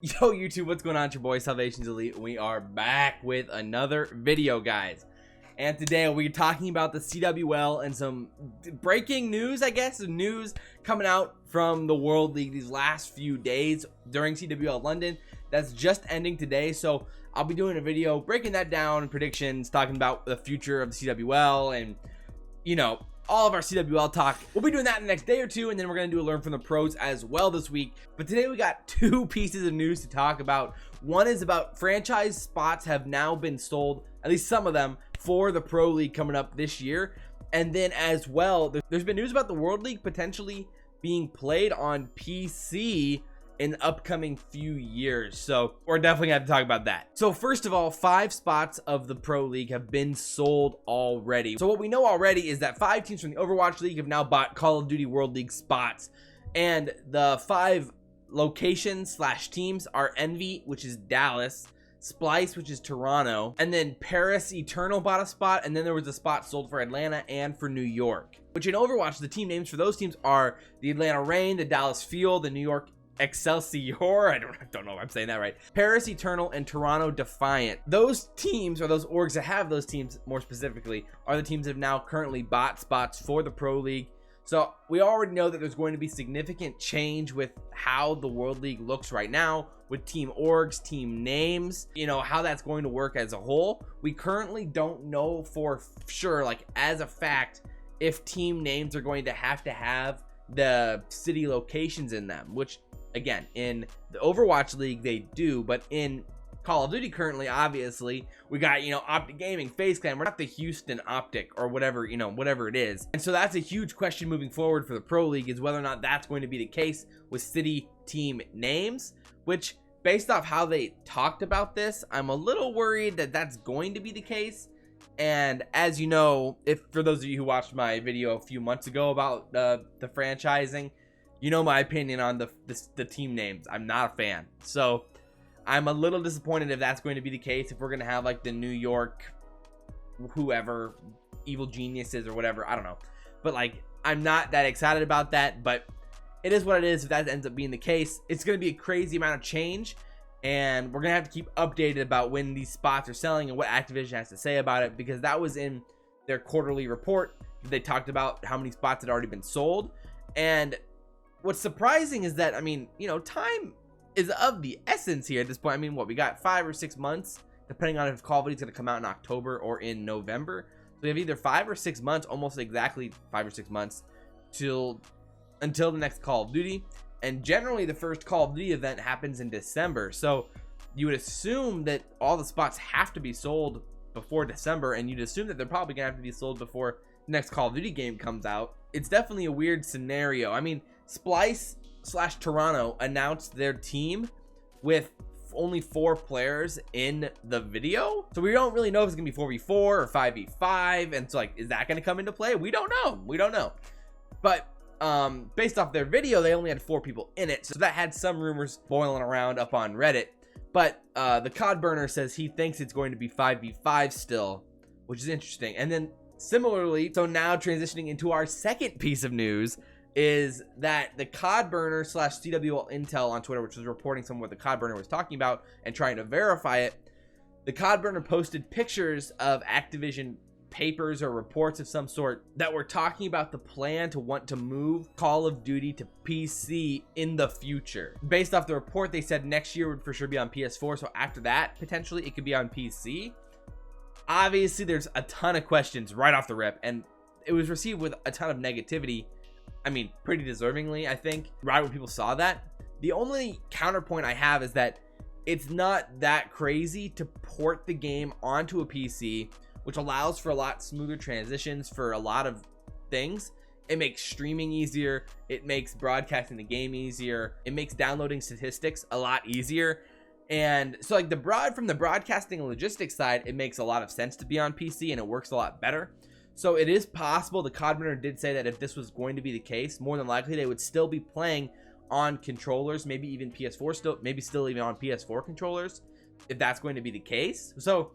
Yo YouTube, what's going on? It's your boy SalvationsElite. We are back with another video, guys, and today we'll be talking about the CWL and some breaking news, I guess, news coming out from the World League these last few days during CWL London that's just ending today. So I'll be doing a video breaking that down, predictions, talking about the future of the CWL and, you know, all of our CWL talk. We'll be doing that in the next day or two, and then we're going to do a learn from the pros as well this week. But today we got two pieces of news to talk about. One is about franchise spots have now been sold, at least some of them, for the Pro League coming up this year. And then as well, there's been news about the World League potentially being played on PC in the upcoming few years, so we're definitely gonna have to talk about that. So first of all, 5 spots of the Pro League have been sold already. So what we know already is that 5 teams from the Overwatch League have now bought Call of Duty World League spots, and the 5 locations slash teams are Envy, which is Dallas, Splice, which is Toronto, and then Paris Eternal bought a spot, and then there was a spot sold for Atlanta and for New York. Which in Overwatch, the team names for those teams are the Atlanta Reign, the Dallas Fuel, the New York Excelsior, I don't know if I'm saying that right, Paris Eternal, and Toronto Defiant. Those teams, or those orgs that have those teams more specifically, are the teams that have now currently bought spots for the Pro League. So we already know that there's going to be significant change with how the World League looks right now, with team orgs, team names, you know, how that's going to work as a whole. We currently don't know for sure, like as a fact, if team names are going to have the city locations in them, which again, in the Overwatch League they do, but in Call of Duty currently, obviously, we got, you know, Optic Gaming, FaZe Clan. We're not the Houston Optic or whatever, you know, whatever it is. And so that's a huge question moving forward for the Pro League, is whether or not that's going to be the case with city team names, which based off how they talked about this, I'm a little worried that that's going to be the case. And as you know, if for those of you who watched my video a few months ago about the franchising, you know my opinion on the team names. I'm not a fan. So I'm a little disappointed if that's going to be the case, if we're going to have like the New York whoever, Evil Geniuses or whatever. I don't know. But like, I'm not that excited about that. But it is what it is. If that ends up being the case, it's going to be a crazy amount of change. And we're going to have to keep updated about when these spots are selling and what Activision has to say about it. Because that was in their quarterly report. They talked about how many spots had already been sold. And what's surprising is that, I mean, you know, time is of the essence here at this point. I mean, what, we got 5 or 6 months, depending on if Call of Duty is going to come out in October or in November. So we have either 5 or 6 months, almost exactly 5 or 6 months, until the next Call of Duty. And generally, the first Call of Duty event happens in December. So you would assume that all the spots have to be sold before December, and you'd assume that they're probably going to have to be sold before the next Call of Duty game comes out. It's definitely a weird scenario. I mean, Splice slash Toronto announced their team with only 4 players in the video, so we don't really know if it's gonna be 4v4 or 5v5, and so like, is that gonna come into play? We don't know. But based off their video, they only had 4 people in it, so that had some rumors boiling around up on Reddit. But the Cod Burner says he thinks it's going to be 5v5 still, which is interesting. And then similarly, so now transitioning into our second piece of news, is that the Cod Burner slash CWL Intel on Twitter, which was reporting some of what the Cod Burner was talking about and trying to verify it, the Cod Burner posted pictures of Activision papers or reports of some sort that were talking about the plan to want to move Call of Duty to PC in the future. Based off the report, they said next year would for sure be on PS4, so after that, potentially it could be on PC. Obviously, there's a ton of questions right off the rip, and it was received with a ton of negativity. I mean, pretty deservingly, I think, right when people saw that. The only counterpoint I have is that it's not that crazy to port the game onto a PC, which allows for a lot smoother transitions for a lot of things. It makes streaming easier. It makes broadcasting the game easier. It makes downloading statistics a lot easier. And so like from the broadcasting and logistics side, it makes a lot of sense to be on PC, and it works a lot better. So it is possible. The Cod Burner did say that if this was going to be the case, more than likely they would still be playing on controllers, maybe even PS4 maybe still even on PS4 controllers, if that's going to be the case. So,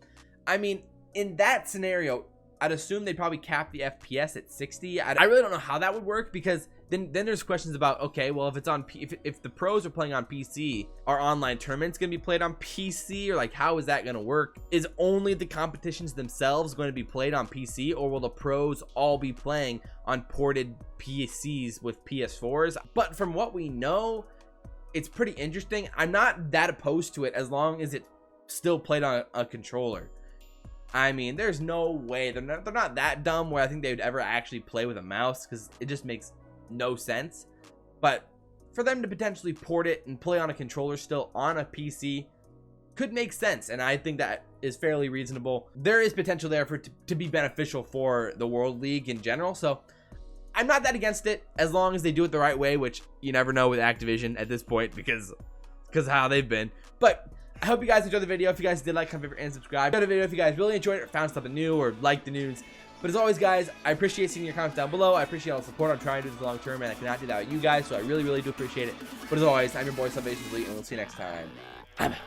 I mean, in that scenario, I'd assume they'd probably cap the FPS at 60. I really don't know how that would work, because then there's questions about, okay, well, if it's on if the pros are playing on PC, are online tournaments gonna be played on PC, or like how is that gonna work? Is only the competitions themselves going to be played on PC, or will the pros all be playing on ported PCs with PS4s? But from what we know, it's pretty interesting. I'm not that opposed to it as long as it still played on a controller. I mean, there's no way they're not that dumb where I think they would ever actually play with a mouse, because it just makes no sense. But for them to potentially port it and play on a controller still on a PC could make sense, and I think that is fairly reasonable. There is potential there for it to be beneficial for the World League in general, so I'm not that against it as long as they do it the right way, which you never know with Activision at this point because of how they've been. But I hope you guys enjoyed the video. If you guys did, like, comment, favorite, and subscribe. Enjoyed the video if you guys really enjoyed it or found something new or liked the news. But as always, guys, I appreciate seeing your comments down below. I appreciate all the support. I'm trying to do this long term, and I cannot do that with you guys, so I really, really do appreciate it. But as always, I'm your boy, SalvationsElite, and we'll see you next time. I'm out.